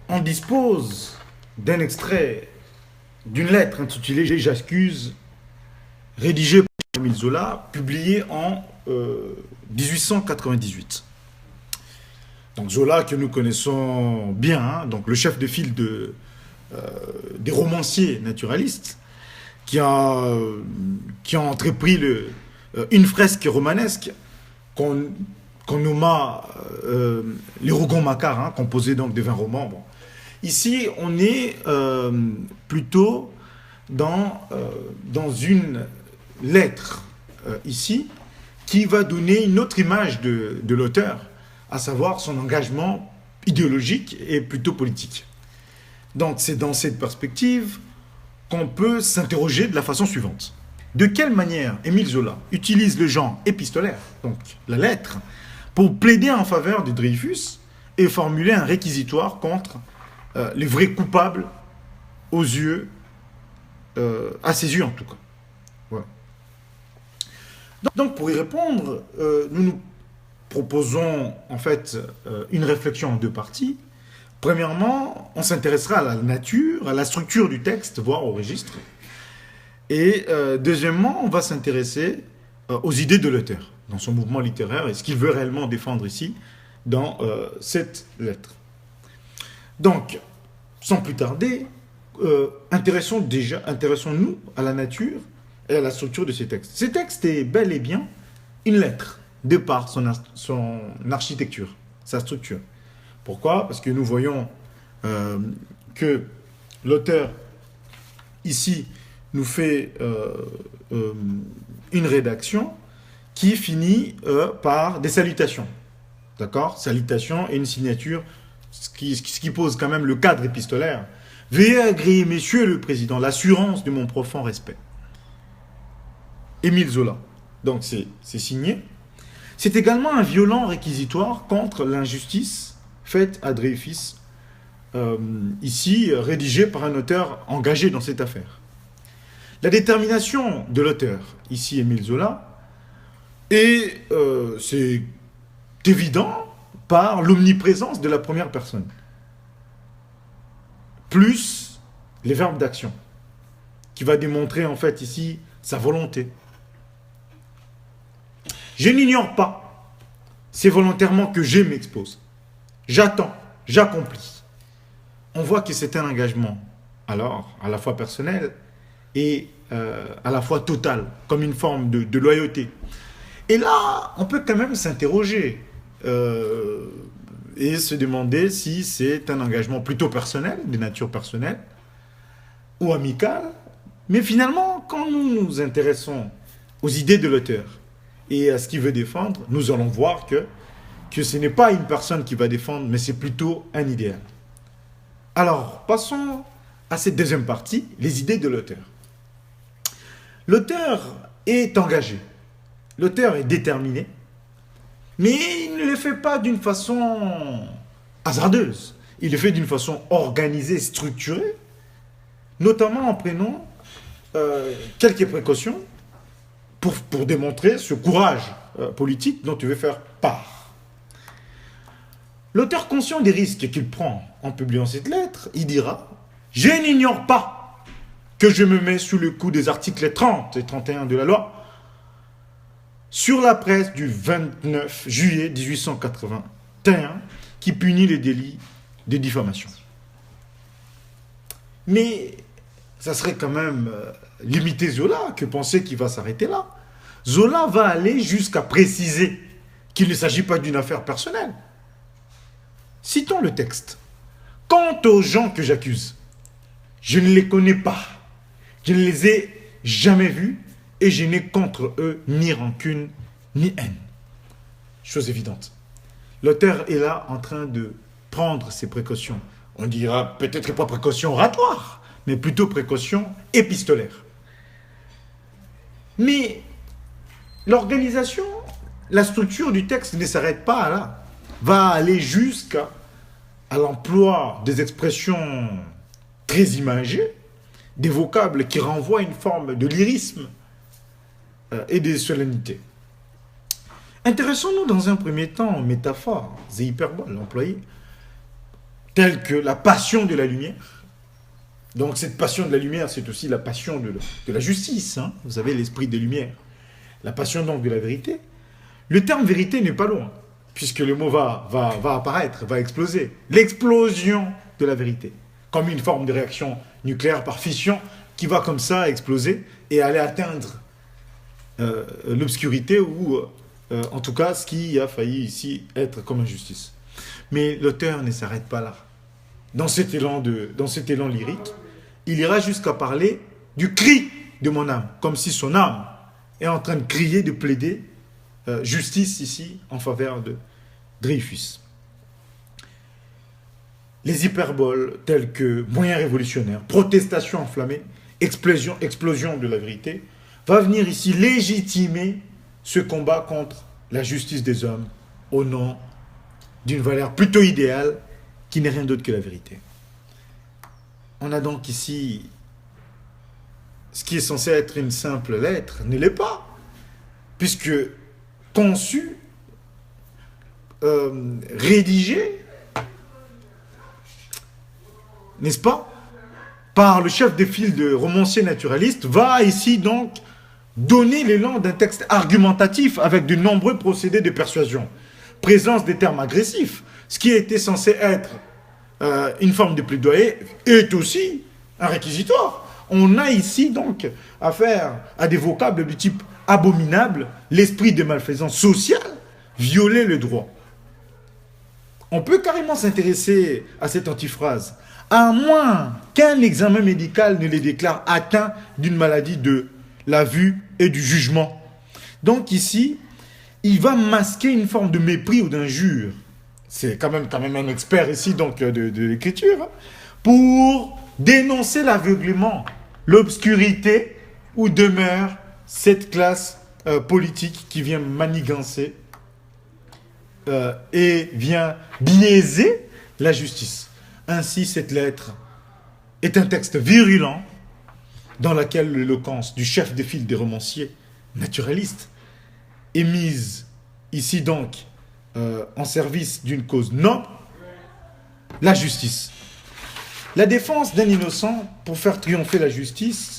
On dispose d'un extrait d'une lettre intitulée J'accuse, rédigée par Émile Zola, publiée en 1898. Donc Zola que nous connaissons bien, hein, donc le chef de file des romanciers naturalistes, qui a, qui a entrepris une fresque romanesque qu'on qu'on nomma les Rougon-Macquart, hein, composé donc de 20 romans. Bon. Ici, on est plutôt dans une lettre, ici, qui va donner une autre image de l'auteur, à savoir son engagement idéologique et plutôt politique. Donc, c'est dans cette perspective qu'on peut s'interroger de la façon suivante. De quelle manière Émile Zola utilise le genre épistolaire, donc la lettre, pour plaider en faveur de Dreyfus et formuler un réquisitoire contre les vrais coupables aux yeux, à ses yeux en tout cas. Voilà. Donc pour y répondre, nous nous proposons en fait une réflexion en deux parties. Premièrement, on s'intéressera à la nature, à la structure du texte, voire au registre. Et deuxièmement, on va s'intéresser aux idées de l'auteur, dans son mouvement littéraire, et ce qu'il veut réellement défendre ici, dans cette lettre. Donc, sans plus tarder, intéressons-nous à la nature et à la structure de ces textes. Ces textes est bel et bien une lettre, de par son architecture, sa structure. Pourquoi? Parce que nous voyons que l'auteur, ici, nous fait une rédaction qui finit par des salutations. D'accord? Salutations et une signature, ce qui pose quand même le cadre épistolaire. Veuillez agréer, messieurs le président, l'assurance de mon profond respect. Émile Zola. Donc c'est signé. C'est également un violent réquisitoire contre l'injustice faite à Dreyfus, ici rédigé par un auteur engagé dans cette affaire. La détermination de l'auteur, ici Émile Zola, est, c'est évident, par l'omniprésence de la première personne, plus les verbes d'action, qui va démontrer en fait ici sa volonté. Je n'ignore pas, c'est volontairement que je m'expose. J'attends, j'accomplis. On voit que c'est un engagement, alors, à la fois personnel et à la fois total, comme une forme de loyauté. Et là, on peut quand même s'interroger et se demander si c'est un engagement plutôt personnel, de nature personnelle, ou amicale. Mais finalement, quand nous nous intéressons aux idées de l'auteur et à ce qu'il veut défendre, nous allons voir que ce n'est pas une personne qui va défendre, mais c'est plutôt un idéal. Alors, passons à cette deuxième partie, les idées de l'auteur. L'auteur est engagé, l'auteur est déterminé, mais il ne le fait pas d'une façon hasardeuse. Il le fait d'une façon organisée, structurée, notamment en prenant quelques précautions pour démontrer ce courage politique dont tu veux faire part. L'auteur, conscient des risques qu'il prend en publiant cette lettre, il dira « Je n'ignore pas que je me mets sous le coup des articles 30 et 31 de la loi sur la presse du 29 juillet 1881 qui punit les délits de diffamation. » Mais ça serait quand même limiter Zola que penser qu'il va s'arrêter là. Zola va aller jusqu'à préciser qu'il ne s'agit pas d'une affaire personnelle. Citons le texte. Quant aux gens que j'accuse, je ne les connais pas. Je ne les ai jamais vus et je n'ai contre eux ni rancune ni haine. Chose évidente. L'auteur est là en train de prendre ses précautions. On dira peut-être pas précaution oratoire, mais plutôt précaution épistolaire. Mais l'organisation, la structure du texte ne s'arrête pas là. Va aller jusqu'à l'emploi des expressions très imagées, des vocables qui renvoient à une forme de lyrisme et de solennité. Intéressons-nous dans un premier temps aux métaphores et hyperboles employées. tels que la passion de la lumière. Donc cette passion de la lumière, c'est aussi la passion de la justice. Hein. Vous savez, l'esprit des lumières. La passion donc de la vérité. Le terme vérité n'est pas loin, puisque le mot va apparaître, va exploser. L'explosion de la vérité. Comme une forme de réaction nucléaire par fission qui va comme ça exploser et aller atteindre l'obscurité ou en tout cas ce qui a failli ici être comme injustice. Mais l'auteur ne s'arrête pas là. Dans cet élan lyrique, il ira jusqu'à parler du cri de mon âme, comme si son âme est en train de crier, de plaider justice ici en faveur de Dreyfus. Les hyperboles telles que moyen révolutionnaire, protestation enflammée, explosion de la vérité, va venir ici légitimer ce combat contre la justice des hommes au nom d'une valeur plutôt idéale qui n'est rien d'autre que la vérité. On a donc ici ce qui est censé être une simple lettre ne l'est pas, puisque conçu, rédigé, n'est-ce pas, par le chef de file de romancier naturaliste, va ici donc donner l'élan d'un texte argumentatif avec de nombreux procédés de persuasion. Présence des termes agressifs, ce qui était censé être une forme de plaidoyer, est aussi un réquisitoire. On a ici donc affaire à des vocables du type abominable, l'esprit de malfaisance sociale, violer le droit. On peut carrément s'intéresser à cette antiphrase, à moins qu'un examen médical ne les déclare atteints d'une maladie de la vue et du jugement. Donc ici, il va masquer une forme de mépris ou d'injure. C'est quand même un expert ici donc de l'écriture, hein, pour dénoncer l'aveuglement, l'obscurité où demeure cette classe politique qui vient manigancer et vient biaiser la justice. Ainsi, cette lettre est un texte virulent dans lequel l'éloquence du chef de file des romanciers naturalistes est mise ici donc en service d'une cause noble, la justice. La défense d'un innocent pour faire triompher la justice,